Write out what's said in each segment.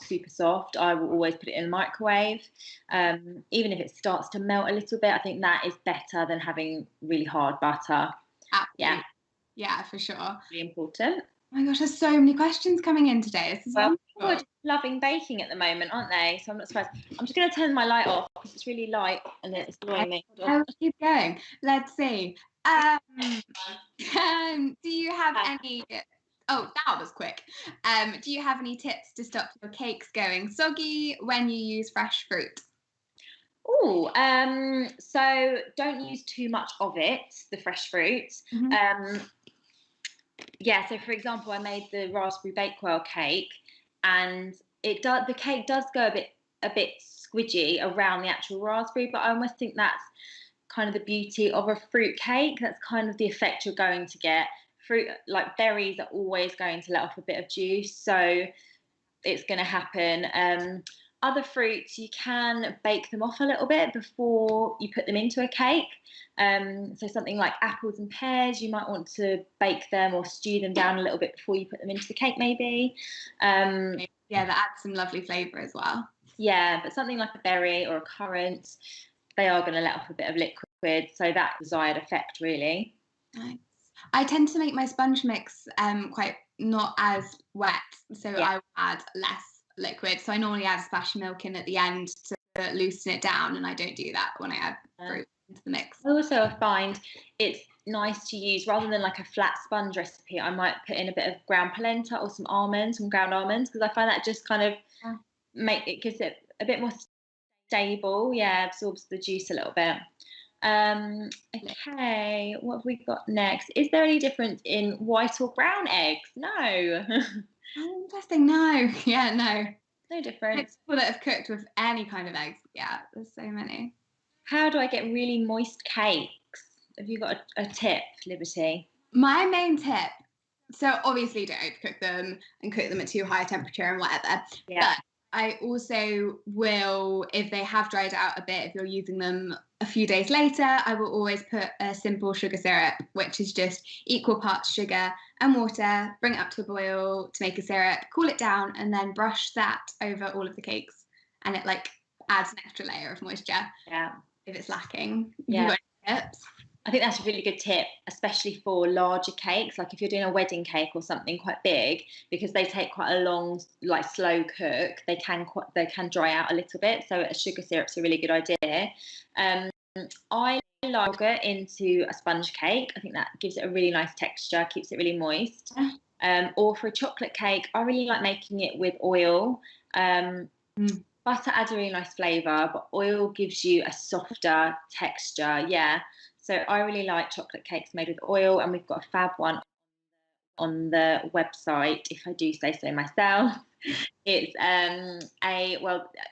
super soft, I will always put it in the microwave. Even if it starts to melt a little bit, I think that is better than having really hard butter. Absolutely. Yeah, for sure. Really important. Oh my gosh, there's so many questions coming in today. This is Well, wonderful. people are just loving baking at the moment, aren't they? So I'm not surprised. I'm just going to turn my light off because it's really light and it's annoying me. I'll keep going. Let's see. Do you have any... Oh, that was quick. Do you have any tips to stop your cakes going soggy when you use fresh fruit? Oh, so don't use too much of it, the fresh fruit. Yeah, so for example, I made the raspberry bakewell cake, and the cake does go a bit squidgy around the actual raspberry, but I almost think that's kind of the beauty of a fruit cake. That's kind of the effect you're going to get. Fruit, like berries, are always going to let off a bit of juice, so it's going to happen. Other fruits, you can bake them off a little bit before you put them into a cake. So something like apples and pears, you might want to bake them or stew them down a little bit before you put them into the cake, maybe. Yeah, that adds some lovely flavour as well. Yeah, but something like a berry or a currant, they are going to let off a bit of liquid, so that desired effect, really. Nice. I tend to make my sponge mix quite not as wet, so I will add less liquid. So I normally add a splash of milk in at the end to loosen it down, and I don't do that when I add fruit into the mix. I also find it's nice to use, rather than like a flat sponge recipe, I might put in a bit of ground polenta or some ground almonds, because I find that just kind of gives it a bit more stable. Yeah, absorbs the juice a little bit. Okay, what have we got next? Is there any difference in white or brown eggs? No. Oh, interesting. No. Yeah, no difference. People that have cooked with any kind of eggs. Yeah, there's so many. How do I get really moist cakes? Have you got a tip, Liberty? My main tip, so obviously don't overcook them and cook them at too high a temperature and whatever. Yeah. But I also will, if they have dried out a bit, if you're using them a few days later, I will always put a simple sugar syrup, which is just equal parts sugar and water, bring it up to a boil to make a syrup, cool it down, and then brush that over all of the cakes. And it like adds an extra layer of moisture. Yeah. If it's lacking. Yeah. You got any tips? I think that's a really good tip, especially for larger cakes. Like if you're doing a wedding cake or something quite big, because they take quite a long, like slow cook, they can dry out a little bit. So a sugar syrup's a really good idea. I like yogurt into a sponge cake. I think that gives it a really nice texture, keeps it really moist. Or for a chocolate cake, I really like making it with oil. Butter adds a really nice flavour, but oil gives you a softer texture. Yeah. So I really like chocolate cakes made with oil, and we've got a fab one on the website, if I do say so myself. It's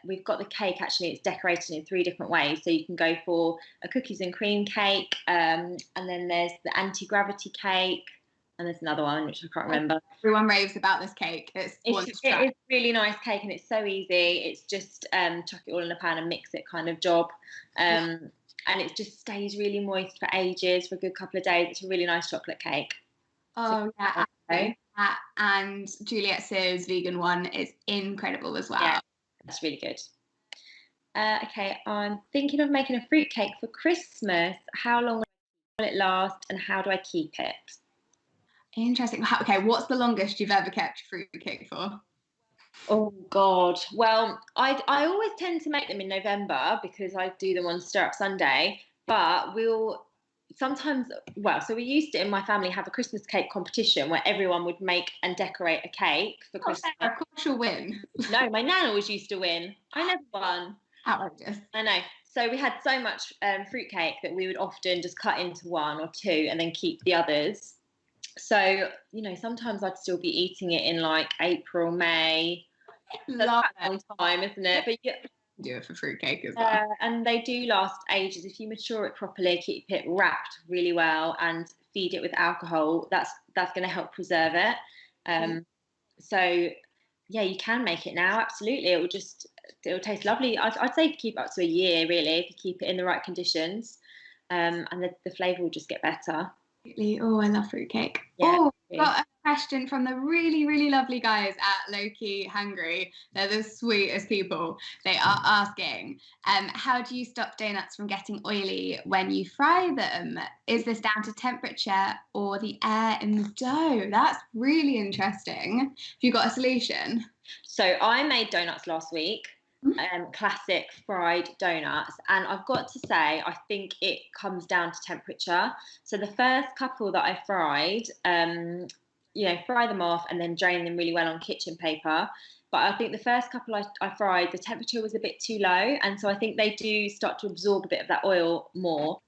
we've got the cake, actually, it's decorated in 3 different ways. So you can go for a cookies and cream cake, and then there's the anti-gravity cake, and there's another one which I can't remember. Everyone raves about this cake. It's a really nice cake, and it's so easy. It's just chuck it all in a pan and mix it kind of job. And it just stays really moist for ages, for a good couple of days. It's a really nice chocolate cake. Oh, yeah, absolutely. And Juliet's vegan one is incredible as well. Yeah, that's really good. Okay, I'm thinking of making a fruit cake for Christmas. How long will it last, and how do I keep it? Interesting. Okay, what's the longest you've ever kept your fruit cake for? Oh God. Well, I always tend to make them in November because I do them on Stir Up Sunday. But so we used to in my family have a Christmas cake competition where everyone would make and decorate a cake for Christmas. Of course you'll win. No, my nan always used to win. I never won. Outrageous. I know. So we had so much fruit cake that we would often just cut into 1 or 2 and then keep the others. So, sometimes I'd still be eating it in like April, May. Love a long time, isn't it? But yeah, do it for fruitcake as well. And they do last ages if you mature it properly, keep it wrapped really well, and feed it with alcohol. That's going to help preserve it. So yeah, you can make it now. Absolutely, it'll taste lovely. I'd say keep up to a year really if you keep it in the right conditions, and the flavour will just get better. Oh, I love fruitcake. Yeah, got question from the really, really lovely guys at Low Key Hungry. They're the sweetest people. They are asking, how do you stop donuts from getting oily when you fry them? Is this down to temperature or the air in the dough? That's really interesting. Have you got a solution? So I made donuts last week. Classic fried donuts, and I've got to say I think it comes down to temperature. So the first couple that I fried, fry them off and then drain them really well on kitchen paper. But I think the first couple I fried, the temperature was a bit too low, and so I think they do start to absorb a bit of that oil more.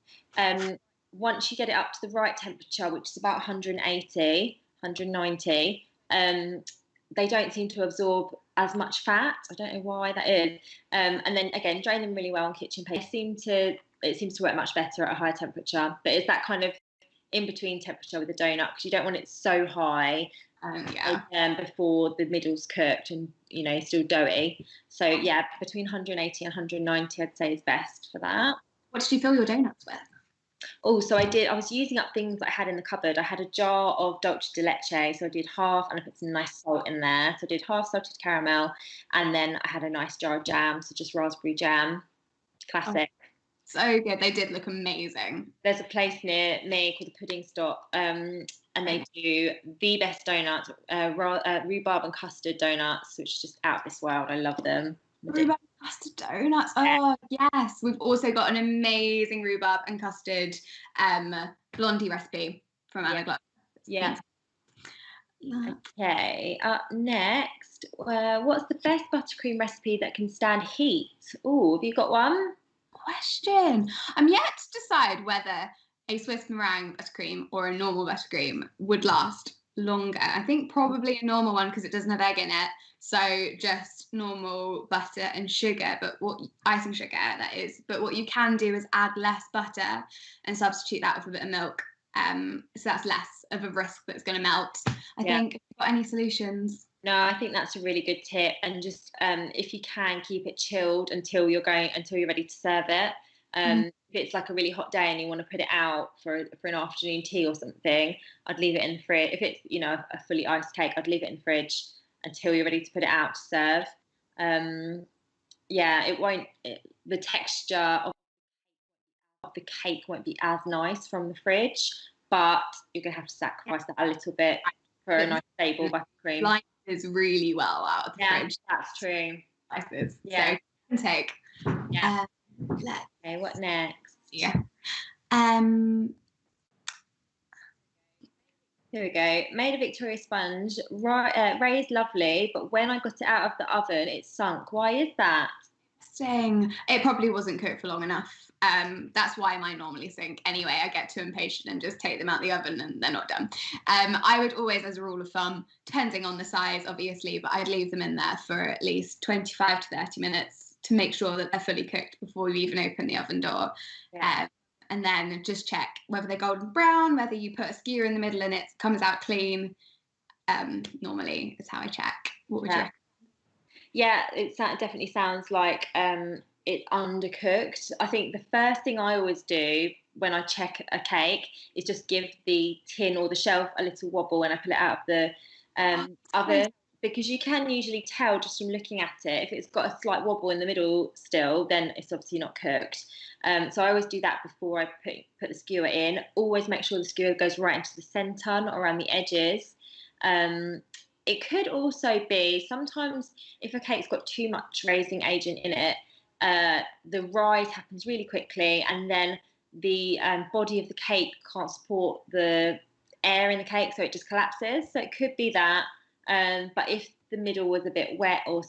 Once you get it up to the right temperature, which is about 180, 190, they don't seem to absorb as much fat. I don't know why that is. And then again, drain them really well on kitchen paper. It seems to work much better at a higher temperature. But it's that kind of in between temperature with the donut, because you don't want it so high before the middle's cooked and still doughy. So yeah, between 180 and 190, I'd say is best for that. What did you fill your donuts with? Oh, so I was using up things that I had in the cupboard. I had a jar of dulce de leche, so I did half, and I put some nice salt in there. So I did half salted caramel, and then I had a nice jar of jam, so just raspberry jam. Classic. Oh, so good. They did look amazing. There's a place near me called the Pudding Stop, and they do the best donuts, rhubarb and custard donuts, which is just out of this world. I love them. Rhubarb and custard donuts. Oh yes, we've also got an amazing rhubarb and custard blondie recipe from Anna Gluck. Yeah. Okay. Up next, what's the best buttercream recipe that can stand heat? Oh, have you got one? Question. I'm yet to decide whether a Swiss meringue buttercream or a normal buttercream would last longer. I think probably a normal one because it doesn't have egg in it. So just normal butter and sugar, icing sugar that is. But what you can do is add less butter and substitute that with a bit of milk. So that's less of a risk that it's going to melt. I think. Have you got any solutions? No, I think that's a really good tip. And just if you can, keep it chilled until you're ready to serve it. If it's like a really hot day and you want to put it out for an afternoon tea or something, I'd leave it in the fridge. If it's a fully iced cake, I'd leave it in the fridge until you're ready to put it out to serve. The texture of the cake won't be as nice from the fridge, but you're gonna have to sacrifice that a little bit for a nice stable buttercream. Slices really well out of the fridge. That's true. Slices. Yeah. So take. Yeah. Okay, what next? Yeah. Here we go. Made a Victoria sponge. Raised lovely, but when I got it out of the oven, it sunk. Why is that? Interesting. It probably wasn't cooked for long enough. That's why mine normally sink. Anyway, I get too impatient and just take them out the oven and they're not done. I would always, as a rule of thumb, depending on the size, obviously, but I'd leave them in there for at least 25 to 30 minutes to make sure that they're fully cooked before you even open the oven door. Yeah. And then just check whether they're golden brown, whether you put a skewer in the middle and it comes out clean. Normally is how I check. What would you recommend? Yeah, it definitely sounds like it's undercooked. I think the first thing I always do when I check a cake is just give the tin or the shelf a little wobble when I pull it out of the oven, because you can usually tell just from looking at it. If it's got a slight wobble in the middle still, then it's obviously not cooked. So I always do that before I put the skewer in. Always make sure the skewer goes right into the centre, not around the edges. It could also be sometimes if a cake's got too much raising agent in it, the rise happens really quickly, and then the body of the cake can't support the air in the cake, so it just collapses. So it could be that. But if the middle was a bit wet or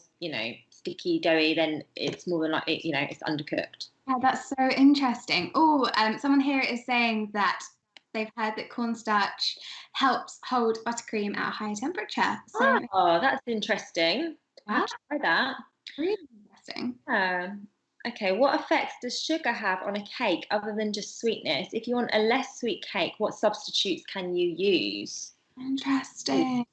sticky, doughy, then it's more than likely it's undercooked. Yeah, that's so interesting. Oh, someone here is saying that they've heard that cornstarch helps hold buttercream at a higher temperature. So, that's interesting. I'll have to try that. Really interesting. Okay, what effects does sugar have on a cake other than just sweetness? If you want a less sweet cake, what substitutes can you use? Interesting.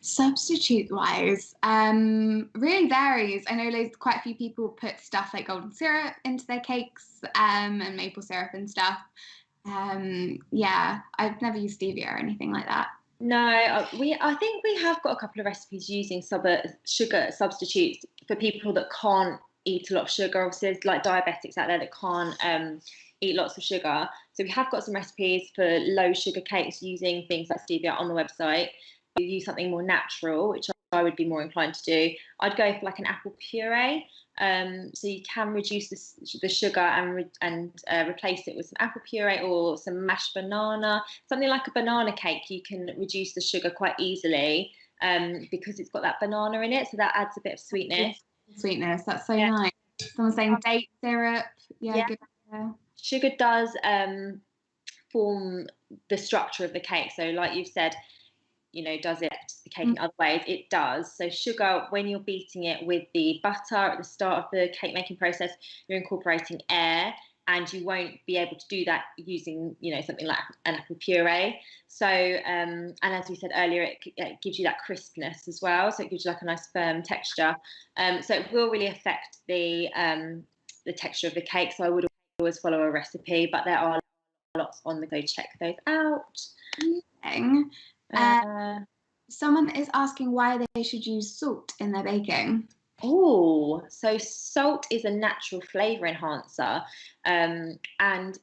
Substitute-wise, really varies. I know quite a few people put stuff like golden syrup into their cakes and maple syrup and stuff. Yeah, I've never used stevia or anything like that. No, I think we have got a couple of recipes using sugar substitutes for people that can't eat a lot of sugar. Obviously, there's like diabetics out there that can't eat lots of sugar. So we have got some recipes for low sugar cakes using things like stevia on the website. You use something more natural, which I would be more inclined to do. I'd go for like an apple puree. So you can reduce the sugar and replace it with some apple puree or some mashed banana, something like a banana cake. You can reduce the sugar quite easily because it's got that banana in it, so that adds a bit of sweetness. Sweetness, that's so Yeah. nice. Someone's saying date syrup. Yeah, Yeah. good idea. Sugar does form the structure of the cake. So, like you've said, does it the cake in other ways? It does. So sugar, when you're beating it with the butter at the start of the cake making process, you're incorporating air, and you won't be able to do that using, something like an apple puree. So, and as we said earlier, it gives you that crispness as well. So it gives you like a nice firm texture. So it will really affect the texture of the cake. So I would always follow a recipe, but there are lots on the go. Check those out. Someone is asking why they should use salt in their baking. Oh, so salt is a natural flavour enhancer, and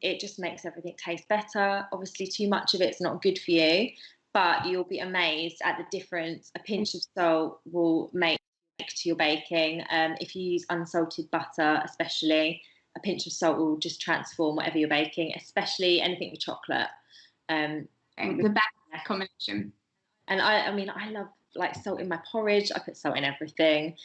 it just makes everything taste better. Obviously, too much of it's not good for you, but you'll be amazed at the difference a pinch of salt will make to your baking. If you use unsalted butter, especially, a pinch of salt will just transform whatever you're baking, especially anything with chocolate. The best combination. And I mean, I love like salt in my porridge. I put salt in everything.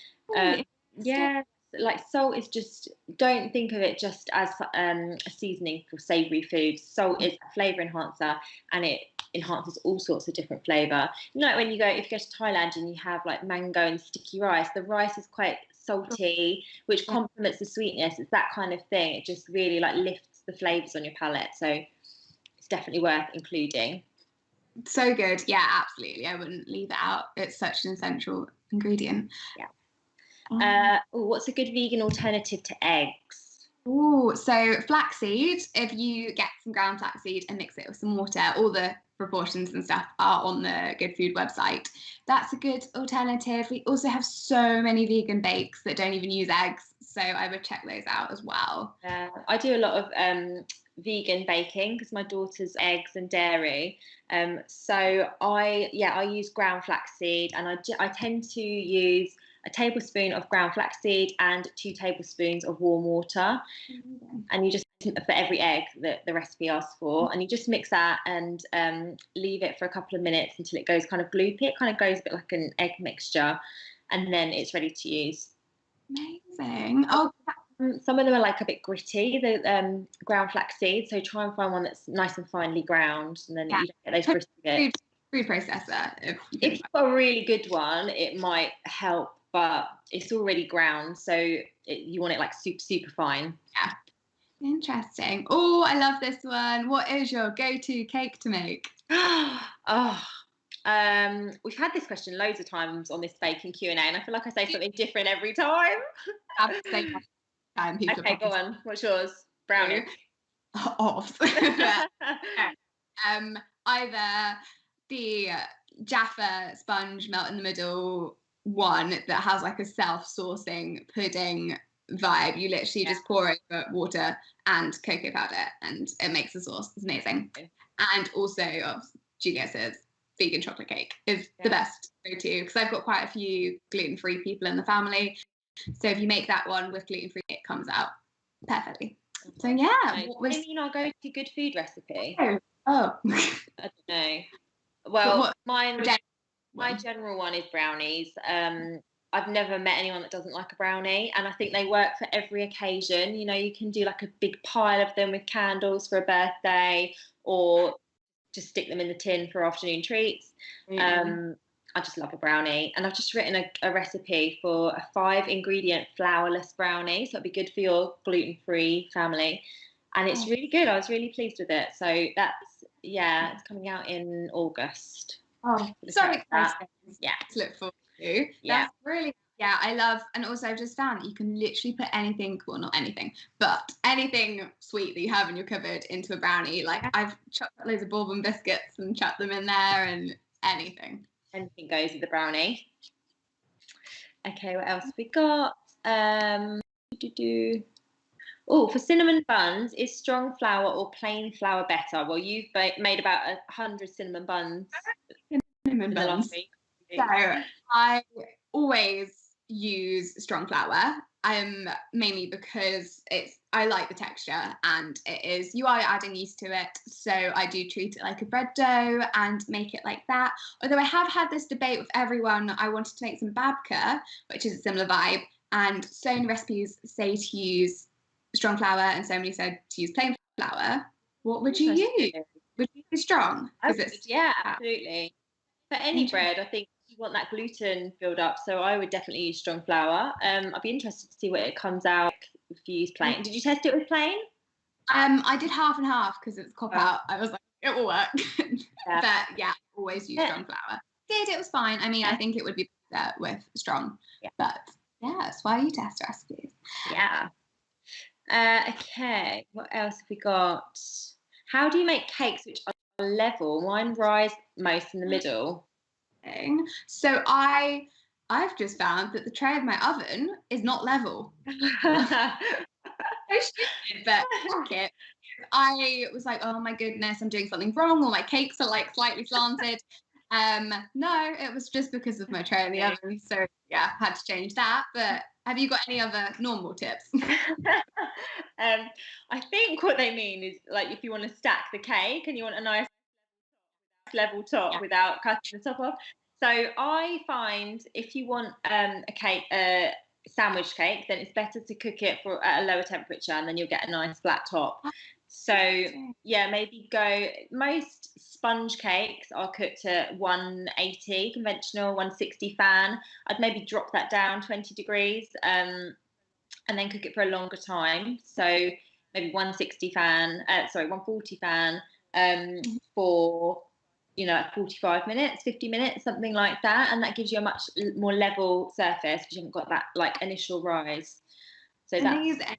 Yeah, like salt is just, don't think of it just as a seasoning for savoury foods. Salt is a flavour enhancer, and it enhances all sorts of different flavour. Like when if you go to Thailand and you have like mango and sticky rice, the rice is quite salty, which complements the sweetness. It's that kind of thing. It just really like lifts the flavours on your palate. So it's definitely worth including. So good. Yeah, absolutely. I wouldn't leave it out. It's such an essential ingredient. Yeah. What's a good vegan alternative to eggs? So flaxseed, if you get some ground flaxseed and mix it with some water, all the proportions and stuff are on the Good Food website. That's a good alternative. We also have so many vegan bakes that don't even use eggs, so I would check those out as well. I do a lot of vegan baking because my daughter's eggs and dairy. So I use ground flaxseed, and I tend to use a tablespoon of ground flaxseed and 2 tablespoons of warm water. And you just, for every egg that the recipe asks for, and you just mix that and leave it for a couple of minutes until it goes kind of gloopy. It kind of goes a bit like an egg mixture, and then it's ready to use. Amazing. Some of them are like a bit gritty, the ground flaxseed. So try and find one that's nice and finely ground, and then you don't get those crispy bits. Food processor. If you've got a really good one, it might help, but it's already ground, so you want it like super, super fine. Yeah. Interesting. Oh, I love this one. What is your go-to cake to make? We've had this question loads of times on this baking Q&A, and I feel like I say something different every time. Okay, go on. What's yours? Brownie. Either the Jaffa sponge melt in the middle one that has like a self-saucing pudding vibe. You literally just pour over water and cocoa powder and it makes a sauce. It's amazing. And also Julia's vegan chocolate cake is the best go-to, because I've got quite a few gluten-free people in the family. So if you make that one with gluten-free, it comes out perfectly. So what was our go-to good food recipe? I don't know. Well, my general one is brownies. I've never met anyone that doesn't like a brownie, and I think they work for every occasion. You can do like a big pile of them with candles for a birthday, or just stick them in the tin for afternoon treats. I just love a brownie, and I've just written a recipe for a 5-ingredient flourless brownie, so it'd be good for your gluten-free family, and it's really good. I was really pleased with it. So that's it's coming out in August. So exciting! Yeah, to look forward to. That's really I love, and also I've just found that you can literally put anything, well, not anything, but anything sweet that you have in your cupboard into a brownie. Like I've chopped loads of bourbon biscuits and chucked them in there, and anything. Anything goes with the brownie. Okay, what else have we got? Oh, for cinnamon buns, is strong flour or plain flour better? Well, you've made about 100 cinnamon buns Cinnamon in the last buns. week. So I always use strong flour, mainly because I like the texture, and you are adding yeast to it, so I do treat it like a bread dough and make it like that. Although I have had this debate with everyone, I wanted to make some babka, which is a similar vibe, and so many recipes say to use strong flour and so many said to use plain flour. What would you use? Would you use strong? Yeah, absolutely. For any bread, I think you want that gluten build up, so I would definitely use strong flour. I'd be interested to see what it comes out if you use plain. Did you test it with plain? I did half and half because it's cop out. I was like, it will work. Yeah. But yeah, always use strong flour. It was fine. I mean, I think it would be better with strong. Yeah. But yeah, that's why you test recipes. Yeah. Okay, what else have we got? How do you make cakes which are level? Mine rise most in the middle. So I've just found that the tray of my oven is not level. So stupid, but fuck it. I was like, oh my goodness, I'm doing something wrong, or my cakes are like slightly slanted. No, it was just because of my tray in the oven. So yeah, had to change that. But have you got any other normal tips? I think what they mean is like if you want to stack the cake and you want a nice level top without cutting the top off. So I find if you want a sandwich cake, then it's better to cook it at a lower temperature, and then you'll get a nice flat top. So yeah, maybe most sponge cakes are cooked at 180 conventional, 160 fan. I'd maybe drop that down 20 degrees and then cook it for a longer time. So maybe 140 fan for 45 minutes, 50 minutes, something like that, and that gives you a much more level surface because you haven't got that like initial rise. So amazing. That's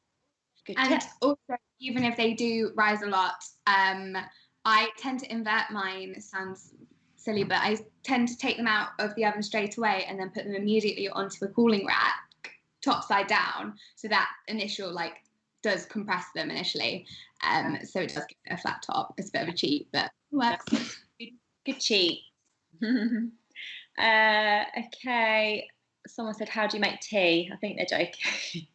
good and tip. Also, even if they do rise a lot, I tend to invert mine. It sounds silly, but I tend to take them out of the oven straight away and then put them immediately onto a cooling rack, top side down, so that initial does compress them initially. So it does give it a flat top. It's a bit of a cheat, but it works. Good cheat. Okay. Someone said, how do you make tea? I think they're joking.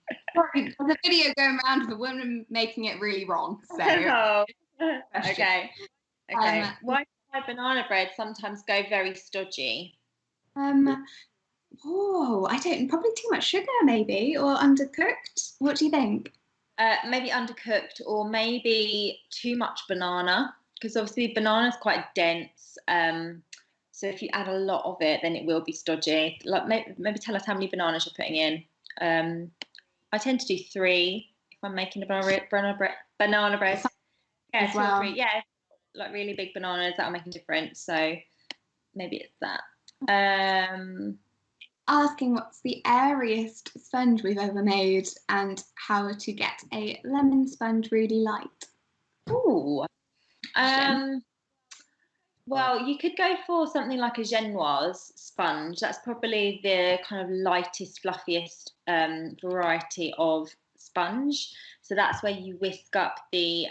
There's a video going around of a woman making it really wrong. So okay. Why do banana bread sometimes go very stodgy? I don't. Probably too much sugar, maybe, or undercooked. What do you think? Maybe undercooked, or maybe too much banana, because obviously banana is quite dense. So if you add a lot of it, then it will be stodgy. Like maybe tell us how many bananas you're putting in. I tend to do 3 if I'm making a banana bread. Yeah, 2 or 3. Yeah, like really big bananas, that'll make a difference. So maybe it's that. Asking what's the airiest sponge we've ever made and how to get a lemon sponge really light. Ooh. Well, you could go for something like a Genoise sponge. That's probably the kind of lightest, fluffiest variety of sponge. So that's where you whisk up the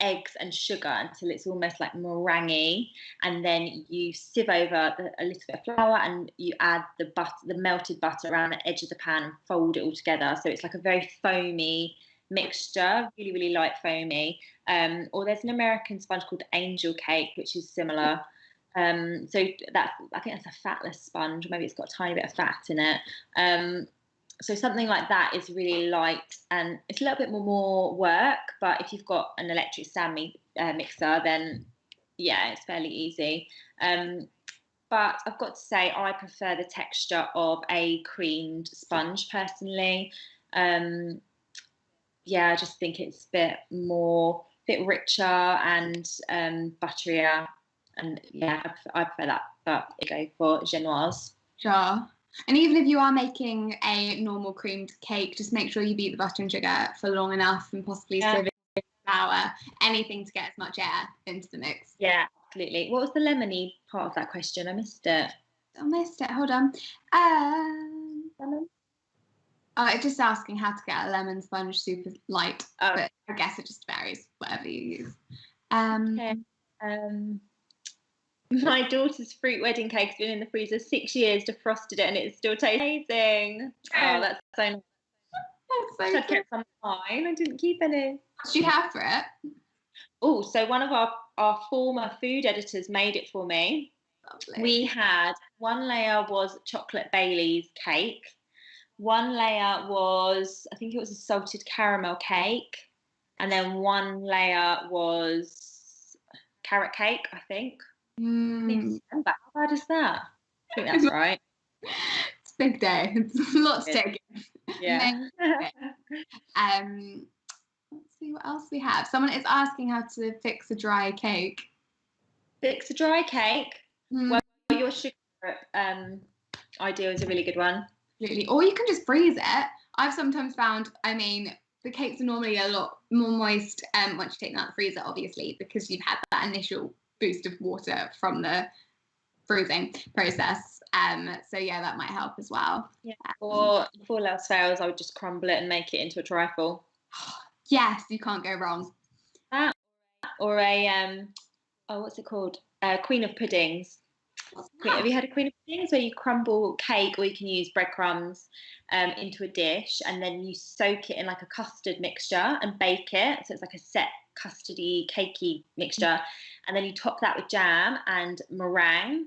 eggs and sugar until it's almost like meringue, and then you sieve over a little bit of flour, and you add the melted butter around the edge of the pan and fold it all together. So it's like a very foamy mixture, really, really light foamy. Or there's an American sponge called Angel Cake, which is similar. So I think that's a fatless sponge, or maybe it's got a tiny bit of fat in it. So something like that is really light, and it's a little bit more work. But if you've got an electric stand mixer, then yeah, it's fairly easy. But I've got to say, I prefer the texture of a creamed sponge personally. Yeah, I just think it's a bit richer and butterier, and yeah, I prefer that. But I go for Genoise. Sure. And even if you are making a normal creamed cake, just make sure you beat the butter and sugar for long enough, and possibly sieve it in flour, anything to get as much air into the mix. Yeah, Absolutely. What was the lemony part of that question? I missed it. I missed it. Hold on. Lemon? Oh, it's just asking how to get a lemon sponge super light, Oh, but I guess it just varies, whatever you use. okay. My daughter's fruit wedding cake's been in the freezer 6 years, defrosted it, and it still tastes amazing. Oh, that's so nice. That's so I'd kept some of mine. I didn't keep any. What did you have for it? Oh, so one of our former food editors made it for me. Lovely. We had one layer was chocolate Bailey's cake. One layer was, I think it was a salted caramel cake. And then one layer was carrot cake, I think. I need to remember. How bad is that? I think that's right. It's a big day. It's a lot to take in. Yeah. Let's see what else we have. Someone is asking how to fix a dry cake. Fix a dry cake. Well, your sugar idea is a really good one. Absolutely. Or you can just freeze it. I've sometimes found, I mean, the cakes are normally a lot more moist once you take them out of the freezer, obviously, because you've had that initial boost of water from the freezing process. So yeah, that might help as well. Yeah. Or if all else fails, I would just crumble it and make it into a trifle. Yes, you can't go wrong. That or a what's it called? Queen of puddings. Have you had a queen of puddings where you crumble cake, or you can use breadcrumbs into a dish, and then you soak it in like a custard mixture and bake it, so it's like a set custardy cakey mixture, and then you top that with jam and meringue,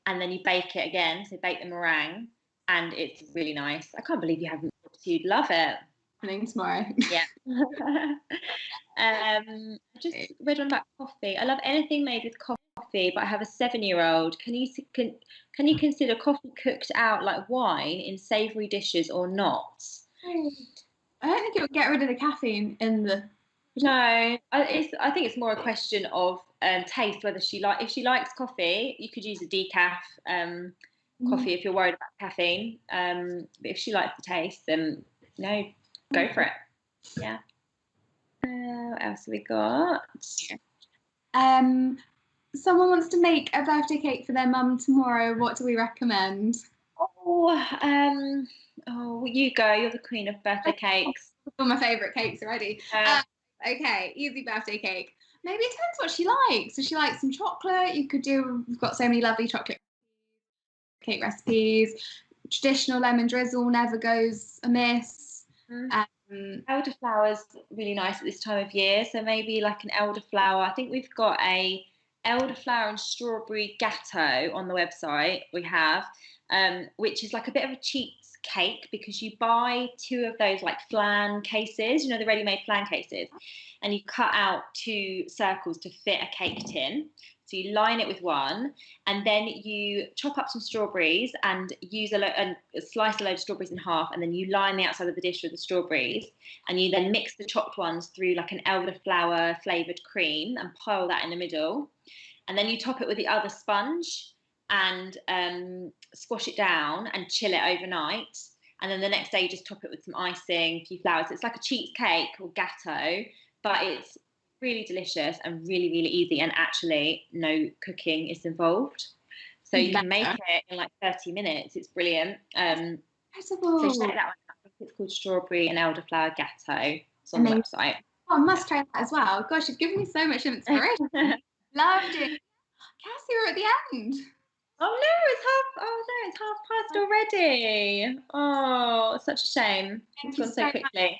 and then you bake it again, so bake the meringue, and it's really nice. I can't believe you haven't. You'd love it. Tomorrow. Yeah. I just read one about coffee. I love anything made with coffee, but I have a 7-year-old. Can you consider coffee cooked out like wine in savoury dishes or not? I don't think it would get rid of the caffeine in the. No, I think it's more a question of taste. Whether if she likes coffee, you could use a decaf coffee if you're worried about caffeine. But if she likes the taste, then no, go for it. Yeah. What else have we got? Someone wants to make a birthday cake for their mum tomorrow. What do we recommend? You go. You're the queen of birthday cakes. All my favourite cakes already. Okay, easy birthday cake. Maybe it depends what she likes. If she likes some chocolate, we've got so many lovely chocolate cake recipes. Traditional lemon drizzle never goes amiss. Elderflower is really nice at this time of year, so maybe like an elderflower. I think we've got a elderflower and strawberry gatto on the website. We have, which is like a bit of a cheat cake, because you buy 2 of those like flan cases, the ready-made flan cases, and you cut out 2 circles to fit a cake tin. So you line it with one, and then you chop up some strawberries and slice a load of strawberries in half, and then you line the outside of the dish with the strawberries, and you then mix the chopped ones through like an elderflower flavoured cream and pile that in the middle, and then you top it with the other sponge and squash it down and chill it overnight, and then the next day you just top it with some icing, a few flowers. It's like a cheesecake or gatto, but it's really delicious and really, really easy, and actually no cooking is involved, so you can make it in like 30 minutes. It's brilliant. So check that one out. I think it's called strawberry and elderflower gatto. It's on the website. I must try that as well. Gosh, you've given me so much inspiration. Loved it. Cassie, we're at the end. It's half past already. Oh, such a shame. It's gone so quickly.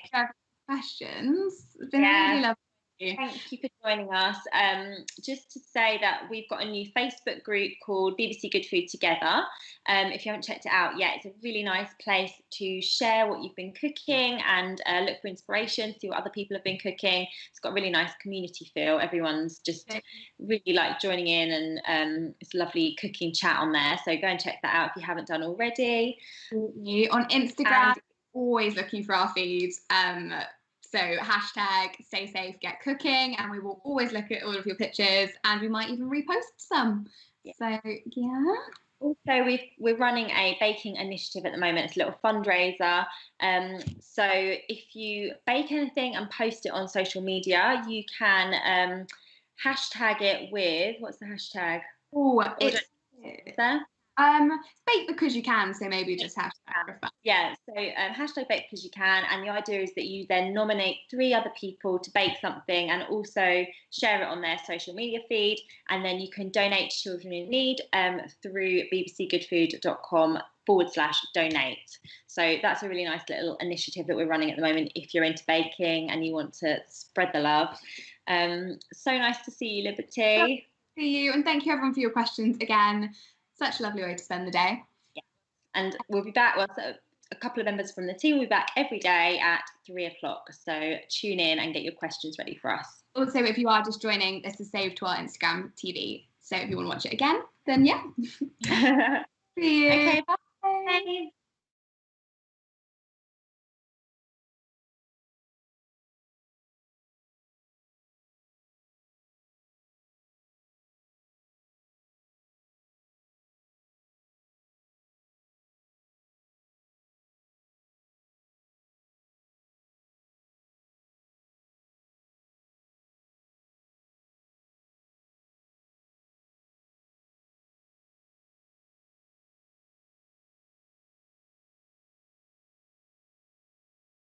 Questions. It's been really lovely. Thank you for joining us. Just to say that we've got a new Facebook group called BBC Good Food Together. If you haven't checked it out yet, it's a really nice place to share what you've been cooking and look for inspiration, see what other people have been cooking. It's got a really nice community feel. Everyone's just really like joining in, and it's a lovely cooking chat on there. So go and check that out if you haven't done already. On Instagram, always looking for our feeds. So #stay safe, get cooking, and we will always look at all of your pictures, and we might even repost some. Yeah. So yeah. Also, we're running a baking initiative at the moment. It's a little fundraiser. So if you bake anything and post it on social media, you can hashtag it with, what's the hashtag? Oh, Is there? it's bake because you can, so maybe just hashtag. Yeah, so hashtag bake because you can, and the idea is that you then nominate 3 other people to bake something and also share it on their social media feed, and then you can donate to children in need through bbcgoodfood.com/donate. So that's a really nice little initiative that we're running at the moment if you're into baking and you want to spread the love. So nice to see you, Liberty. See you, and thank you everyone for your questions again. Such a lovely way to spend the day. Yeah. And we'll be back. Well, so a couple of members from the team will be back every day at 3 o'clock. So tune in and get your questions ready for us. Also, if you are just joining, this is saved to our Instagram TV. So if you want to watch it again, then yeah. See you. Okay, bye.